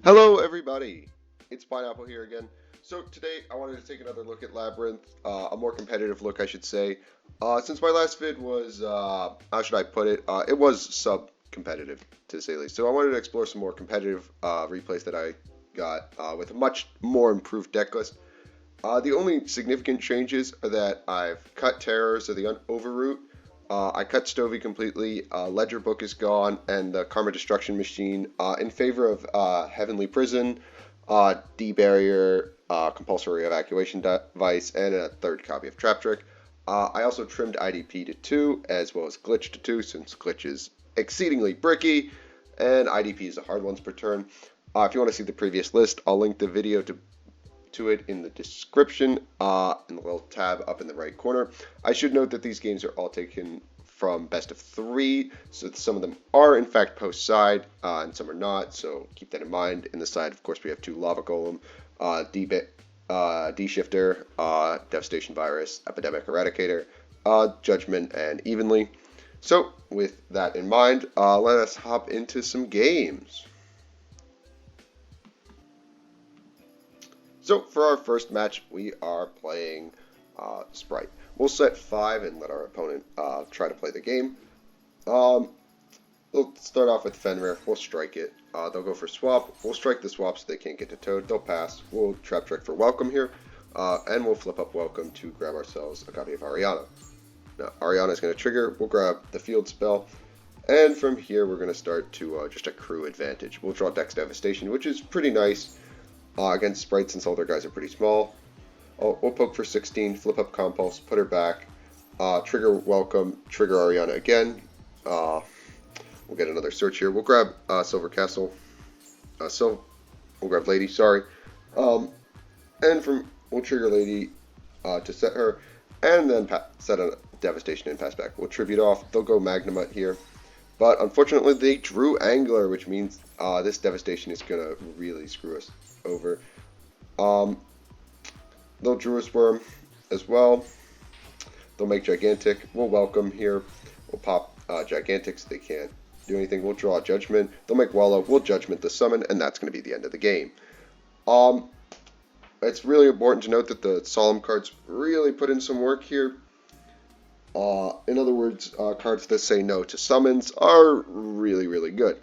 Hello, everybody. It's Pineapple here again. So today I wanted to take another look at Labrynth, a more competitive look, I should say. Since my last vid was, how should I put it? It was sub-competitive, to say the least. So I wanted to explore some more competitive replays that I got with a much more improved deck list. The only significant changes are that I've cut Terrors of the Overroot. I cut Stovey completely. Ledger Book is gone, and the Karma Destruction Machine in favor of Heavenly Prison, D Barrier, Compulsory Evacuation Device, and a third copy of Trap Trick. I also trimmed IDP to 2, as well as Glitch to 2, since Glitch is exceedingly bricky, and IDP is a hard ones per turn. If you want to see the previous list, I'll link the video to it in the description, in the little tab up in the right corner. I should note that these games are all taken from best of 3, so some of them are in fact post side, and some are not, so keep that in mind. In the side, of course, we have 2 Lava Golem, D-Shifter, Devastation Virus, Epidemic Eradicator, Judgment, and Evenly. So, with that in mind, let us hop into some games. So for our first match, we are playing Sprite. We'll set 5 and let our opponent try to play the game. We'll start off with Fenrir. We'll strike it. They'll go for swap. We'll strike the swap so they can't get to Toad. They'll pass. We'll trap trick for Welcome here. And we'll flip up Welcome to grab ourselves a copy of Ariana. Now, Ariana is going to trigger. We'll grab the field spell. And from here, we're going to start to just accrue advantage. We'll draw Dex Devastation, which is pretty nice. Against Sprite, since all their guys are pretty small. We'll poke for 16, flip up Compulse, put her back, trigger Welcome, trigger Ariana again. We'll get another search here. We'll grab Silver Castle. We'll grab Lady, sorry. And we'll trigger Lady to set her, and then set a Devastation and pass back. We'll tribute off. They'll go Magnemite here. But unfortunately, they drew Angler, which means this Devastation is going to really screw us over. They'll Drew a Swarm as well. They'll make Gigantic. We'll Welcome here. We'll pop Gigantic so they can't do anything. We'll draw Judgment. They'll make Wallow. We'll Judgment the Summon, and that's going to be the end of the game. It's really important to note that the Solemn cards really put in some work here. In other words, cards that say no to summons are really, really good.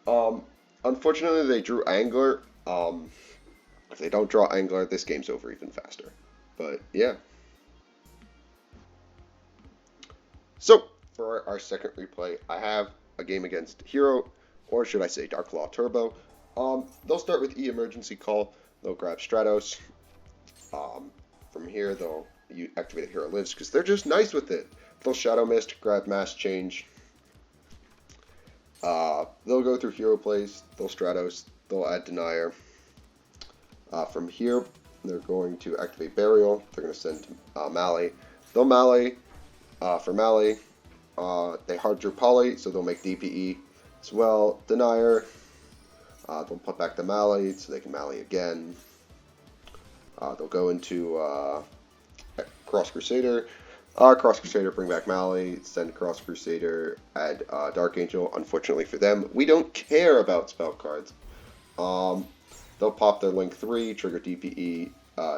Unfortunately, they drew Angler. If they don't draw Angler, this game's over even faster. But yeah. So, for our second replay, I have a game against Hero, or should I say Dark Claw Turbo. They'll start with E-Emergency Call. They'll grab Stratos. From here, they'll activate Hero Lives, because they're just nice with it. They'll Shadow Mist, grab Mass Change. They'll go through Hero Plays. They'll Stratos. They'll add Denier. From here, they're going to activate Burial. They're going to send Mally. They'll Mally. For Mally, they hard drew Poly, so they'll make DPE as well. Denier. They'll put back the Mally, so they can Mally again. They'll go into Cross Crusader. Cross Crusader, bring back Mally, send Cross Crusader, add Dark Angel. Unfortunately for them, we don't care about spell cards. They'll pop their Link 3, trigger DPE,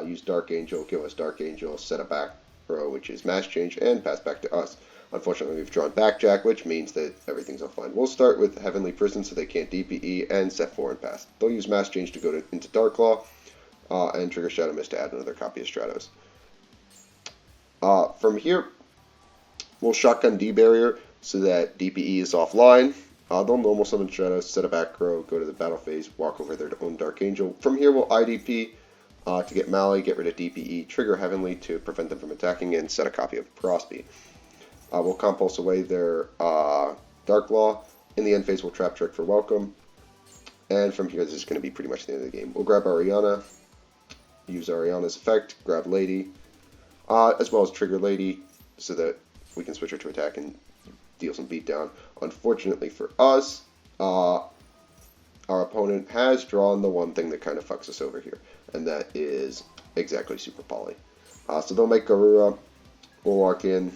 use Dark Angel, give us Dark Angel, set a back row, which is Mass Change, and pass back to us. Unfortunately, we've drawn Backjack, which means that everything's all fine. We'll start with Heavenly Prison so they can't DPE, and set 4 and pass. They'll use Mass Change to go into Dark Claw, and trigger Shadow Mist to add another copy of Stratos. From here, we'll Shotgun D-Barrier so that DPE is offline. They'll normal summon Stratos, set a back row, go to the battle phase, walk over their own Dark Angel. From here, we'll IDP to get Mally, get rid of DPE, trigger Heavenly to prevent them from attacking, and set a copy of Prosby. We'll Compulse away their Dark Law. In the end phase, we'll Trap Trick for Welcome. And from here, this is going to be pretty much the end of the game. We'll grab Ariana, use Ariana's effect, grab Lady, as well as trigger Lady so that we can switch her to attack and deal some beatdown. Unfortunately for us, our opponent has drawn the one thing that kind of fucks us over here, and that is exactly Super Poly. So they'll make Garura, we'll walk in,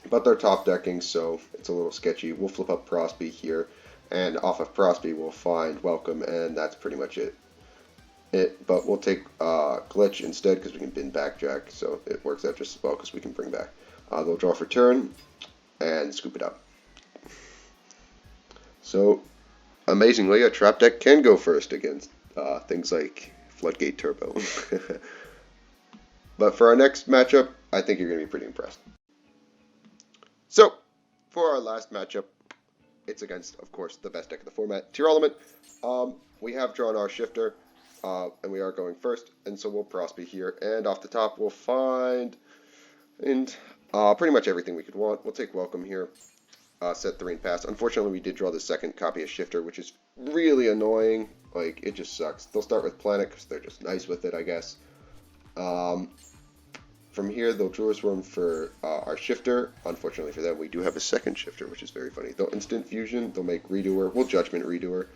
but they're top decking, so it's a little sketchy. We'll flip up Prosby here, And off of Prosby, we'll find Welcome, and that's pretty much it. But we'll take Glitch instead because we can bin Backjack, so it works out just as well because we can bring back. They'll draw for turn and scoop it up. So, amazingly, a trap deck can go first against things like Floodgate Turbo. But for our next matchup, I think you're going to be pretty impressed. So, for our last matchup, it's against, of course, the best deck of the format, Tier Element. We have drawn our Shifter, and we are going first, and so we'll Prosby here. And off the top, we'll find pretty much everything we could want. We'll take Welcome here, set 3 and pass. Unfortunately, we did draw the second copy of Shifter, which is really annoying. Like, it just sucks. They'll start with Planet because they're just nice with it, I guess. From here, they'll Druid Swarm for our Shifter. Unfortunately for them, we do have a second Shifter, which is very funny. They'll Instant Fusion, they'll make Redoer, we'll Judgment Redoer,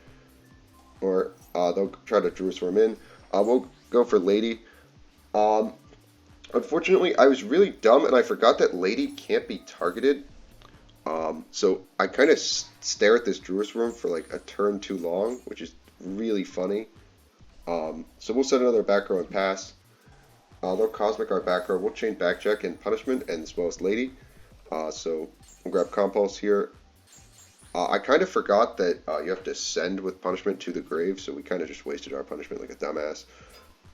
or they'll try to Druid Swarm in. We'll go for Lady. Unfortunately, I was really dumb and I forgot that Lady can't be targeted. So I kind of stare at this Druid Swarm for like a turn too long, which is really funny. So we'll set another back row and pass. They'll Cosmic our back row. We'll chain Backjack and Punishment, and as well as Lady. So we'll grab Compulse here. I kind of forgot that you have to send with Punishment to the grave, so we kind of just wasted our Punishment like a dumbass.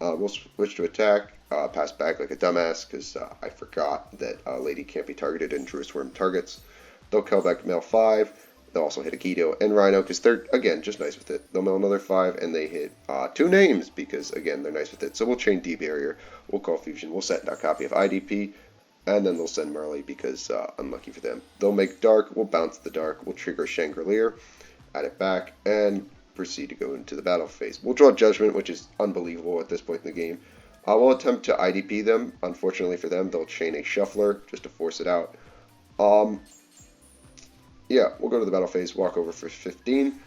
We'll switch to attack, pass back like a dumbass, because I forgot that Lady can't be targeted in Druid Swarm targets. They'll kill back Mail 5. They'll also hit a yugioh and Rhino, because they're, again, just nice with it. They'll mill another 5, and they hit 2 names, because, again, they're nice with it. So we'll chain D-Barrier, we'll call Fusion, we'll set a copy of IDP, and then they'll send Marley, because unlucky for them. They'll make Dark, we'll bounce the Dark, we'll trigger Chandelier, add it back, and proceed to go into the battle phase. We'll draw Judgment, which is unbelievable at this point in the game. We'll attempt to IDP them. Unfortunately for them, they'll chain a Shuffler, just to force it out. Yeah, we'll go to the battle phase, walk over for 15,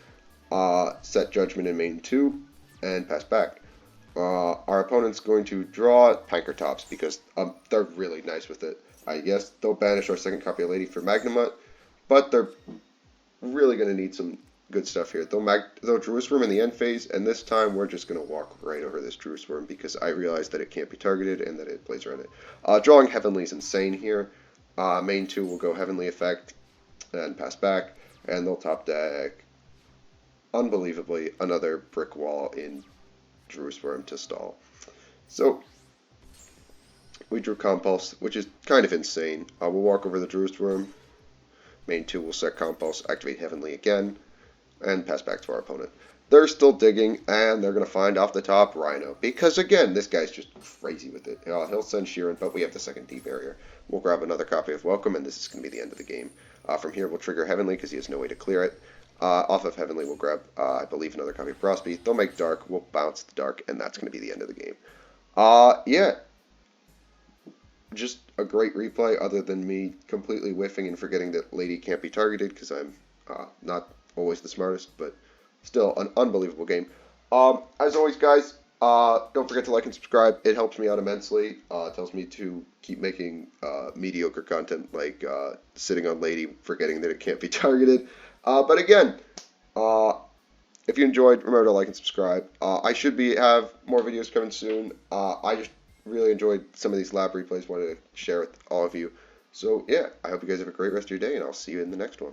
set Judgment in main 2, and pass back. Our opponent's going to draw Pankratops because they're really nice with it. Yes, they'll banish our second copy of Lady for Magnamut, but they're really going to need some good stuff here. They'll Druid Swarm in the end phase, and this time we're just going to walk right over this Druid Swarm because I realized that it can't be targeted and that it plays around it. Drawing Heavenly is insane here. Main 2 will go Heavenly Effect and pass back, and they'll top deck, unbelievably, another Brick Wall in Druid Swarm to stall. So, we drew Compulse, which is kind of insane. We'll walk over the Druid Swarm. Main 2 will set Compulse, activate Heavenly again, and pass back to our opponent. They're still digging, and they're going to find off the top Rhino, because again, this guy's just crazy with it. He'll send Sheeran, but we have the second D-Barrier. We'll grab another copy of Welcome, and this is going to be the end of the game. From here, we'll trigger Heavenly, because he has no way to clear it. Off of Heavenly, we'll grab, I believe, another copy of Prosby. They'll make Dark, we'll bounce the Dark, and that's going to be the end of the game. Yeah. Just a great replay, other than me completely whiffing and forgetting that Lady can't be targeted, because I'm not always the smartest, but still an unbelievable game. As always, guys, don't forget to like and subscribe. It helps me out immensely. It tells me to keep making mediocre content, like sitting on Lady, forgetting that it can't be targeted. But again, if you enjoyed, remember to like and subscribe. I should have more videos coming soon. I just really enjoyed some of these lab replays, wanted to share with all of you. So yeah, I hope you guys have a great rest of your day, and I'll see you in the next one.